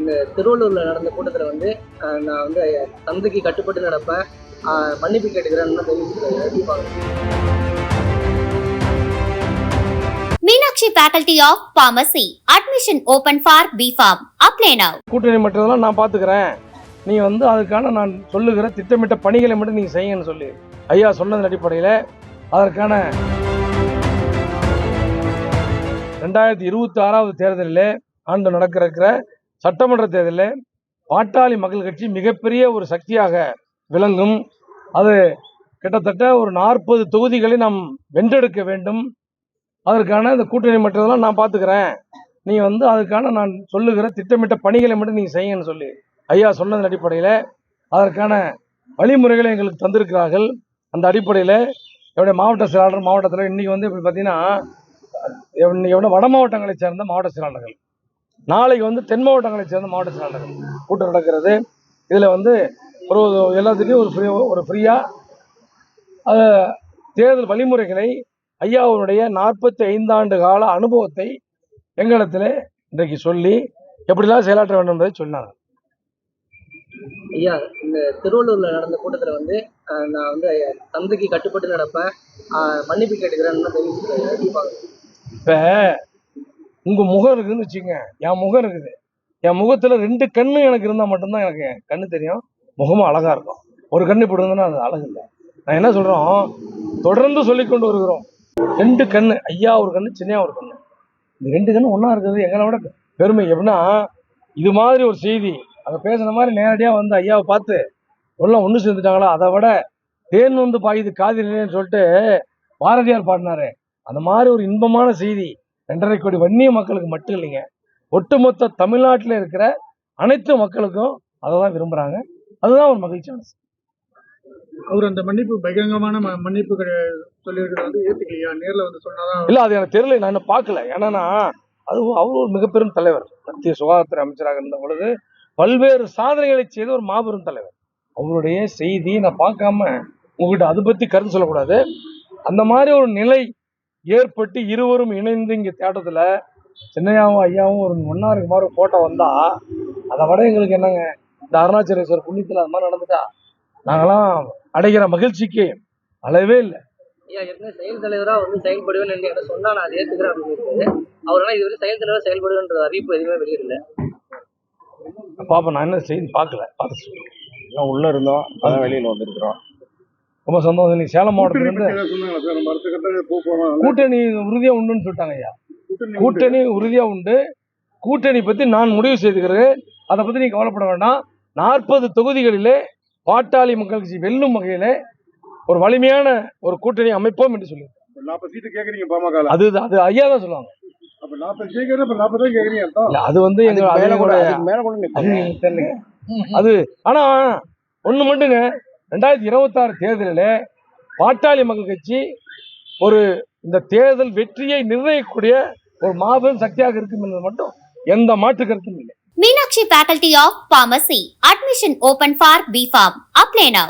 இந்த திருவள்ளூரில் நடந்த கூட்டத்தில் வந்து நான் வந்து தந்தைக்கு கட்டுப்பட்டு நடப்பேன், மன்னிப்பு கேட்டுக்கிறேன்னு தெரிவிச்சிருக்காங்க. Meenakshi Faculty of Pharmacy. Admission open for B.Pharm. Apply now. கூட்டணி மற்றதெல்லாம் நான் பார்த்துக்கிறேன், நீ வந்து அதுக்கான நான் சொல்லுகிற திட்டமிட்ட பணிகளை மட்டும் நீங்கள் செய்யுங்கன்னு சொல்லி ஐயா சொன்னதன் அடிப்படையில் அதற்கான 2026 தேர்தலில் ஆண்டு நடக்கிற சட்டமன்ற தேர்தலில் பாட்டாளி மக்கள் கட்சி மிகப்பெரிய ஒரு சக்தியாக விளங்கும். அது கிட்டத்தட்ட ஒரு 40 தொகுதிகளை நாம் வென்றெடுக்க வேண்டும். அதற்கான இந்த கூட்டணி மற்றதெல்லாம் நான் பார்த்துக்கிறேன், நீ வந்து அதுக்கான நான் சொல்லுகிற திட்டமிட்ட பணிகளை மட்டும் நீங்கள் செய்யுங்கன்னு சொல்லி ஐயா சொன்னதன் அடிப்படையில் அதற்கான வழிமுறைகளை எங்களுக்கு தந்திருக்கிறார்கள். அந்த அடிப்படையில் என்னுடைய மாவட்ட செயலாளர் மாவட்டத்தில் இன்றைக்கி வந்து இப்படி பார்த்தீங்கன்னா எவ்வளோ வட மாவட்டங்களை சேர்ந்த மாவட்ட செயலாளர்கள், நாளைக்கு வந்து தென் மாவட்டங்களை சேர்ந்த மாவட்ட செயலாளர்கள் கூட்டம் நடக்கிறது. இதில் வந்து ஒரு எல்லாத்துலேயும் ஒரு ஃப்ரீயாக தேர்தல் வழிமுறைகளை ஐயாவுடைய 45 ஆண்டு கால அனுபவத்தை எங்களிடத்தில் இன்றைக்கு சொல்லி எப்படிலாம் செயலாற்ற வேண்டும் என்பதை சொன்னாங்க. ஐயா, இந்த திருவள்ளூரில் நடந்த கூட்டத்தில் வந்து நான் வந்து தந்தைக்கு கட்டுப்பட்டு நடப்பேன், மன்னிப்பு கேட்டுக்கிறேன்னு தெரிவிச்சிருக்காங்க. இப்போ உங்கள் முகம் இருக்குதுன்னு வச்சுக்கோங்க, என் முகம் இருக்குது, என் முகத்தில் 2 கண்ணு எனக்கு இருந்தால் மட்டும்தான் எனக்கு கண்ணு தெரியும், முகமும் அழகாக இருக்கும். ஒரு கண்ணு இப்படி இருந்ததுன்னா அது அழகு இல்லை. நான் என்ன சொல்கிறோம், தொடர்ந்து சொல்லி கொண்டு வருகிறோம். 2 கண்ணு, ஐயா ஒரு கண்ணு, சின்னையா ஒரு கண்ணு, இந்த 2 கண்ணு ஒன்றா இருக்கிறது எங்களை விட பெருமை. எப்படின்னா இது மாதிரி ஒரு செய்தி அங்கே பேசுன மாதிரி நேரடியாக வந்து ஐயாவை பார்த்து எல்லாம் ஒன்று சேர்ந்துட்டாங்களா, அதை விட தேன் வந்து பாயுது காதிலேன்னு சொல்லிட்டு பாரதியார் பாடினாரு. அந்த மாதிரி ஒரு இன்பமான செய்தி 2.5 கோடி வன்னிய மக்களுக்கு மட்டும் இல்லைங்க, ஒட்டுமொத்த தமிழ்நாட்டில் இருக்கிற அனைத்து மக்களுக்கும் அதை தான் விரும்புகிறாங்க. அதுதான் ஒரு மகிழ்ச்சியான. அவர் அந்த மன்னிப்பு பகிரங்கமான மன்னிப்பு சொல்லியிருக்கிறது வந்து ஏற்றுக்கலையா, நேரில் வந்து சொன்னாதான் இல்லை, அது எனக்கு தெரியல, நான் இன்னும் பார்க்கல. ஏன்னா அவர் ஒரு மிகப்பெரும் தலைவர், மத்திய சுகாதாரத்துறை அமைச்சராக இருந்த பொழுது பல்வேறு சாதனைகளை செய்த ஒரு மாபெரும் தலைவர். அவருடைய செய்தியை நான் பார்க்காம உங்ககிட்ட அதை பற்றி கருத்து சொல்லக்கூடாது. அந்த மாதிரி ஒரு நிலை ஏற்பட்டு இருவரும் இணைந்து இங்கே தேட்டத்தில் சின்னையாவும் ஐயாவும் ஒரு ஒன்றா இருக்க மாதிரி ஒரு ஃபோட்டோ வந்தால் அதை விட எங்களுக்கு என்னங்க, இந்த அருணாச்சலேஸ்வரர் புண்ணியத்தில் அது மாதிரி நடந்துட்டா நாங்களாம் அடைகிற மகிழ்ச்சிக்கு அளவே இல்லை. ஐயா, ஏற்கனவே செயல் தலைவராக வந்து செயல்படுவேன்னு என்ன சொன்னா நான் அதை ஏற்றுக்கிறேன் அப்படின்னு அவரெல்லாம் இதுவரை செயல் தலைவராக செயல்படுவேன்ற அறிவிப்பு எதுவுமே வெளியிடல. பாப்பா, நான் என்ன செய்தி பார்க்கல, பார்த்து சொல்லுவேன். உள்ளே இருந்தோம், அதான் வெளியில் வந்துருக்குறோம். ரொம்ப சந்தோஷம். நீ சேலம் மாவட்டத்திலிருந்து கூட்டணி உறுதியாக உண்டுன்னு சொல்லிட்டாங்க ஐயா. கூட்டணி உறுதியாக உண்டு. கூட்டணி பற்றி நான் முடிவு செய்துக்கிறேன், அதை பற்றி நீ கவலைப்பட வேண்டாம். 40 தொகுதிகளிலே பாட்டாளி மக்கள் கட்சி வெல்லும் வகையில ஒரு வலிமையான ஒரு கூட்டணி அமைப்போம் என்று சொல்லி 40 சீட்டு கேட்குறீங்க பாமக. அது ஐயா தான் சொல்லுவாங்க. அப்ப 40 கேட்கறது, அப்ப 40 தான் கேட்குறீங்க. அது வந்து எங்க அது. ஆனா ஒண்ணு மட்டுங்க, 2026 தேர்தலில் பாட்டாளி மக்கள் கட்சி ஒரு இந்த தேர்தல் வெற்றியை நிர்ணயிக்கக்கூடிய ஒரு மாபெரும் சக்தியாக இருக்கும் என்பது மட்டும் எந்த மாற்று கருத்தும் இல்லை. Meenakshi Faculty of Pharmacy. Admission open for B.Pharm. Apply now.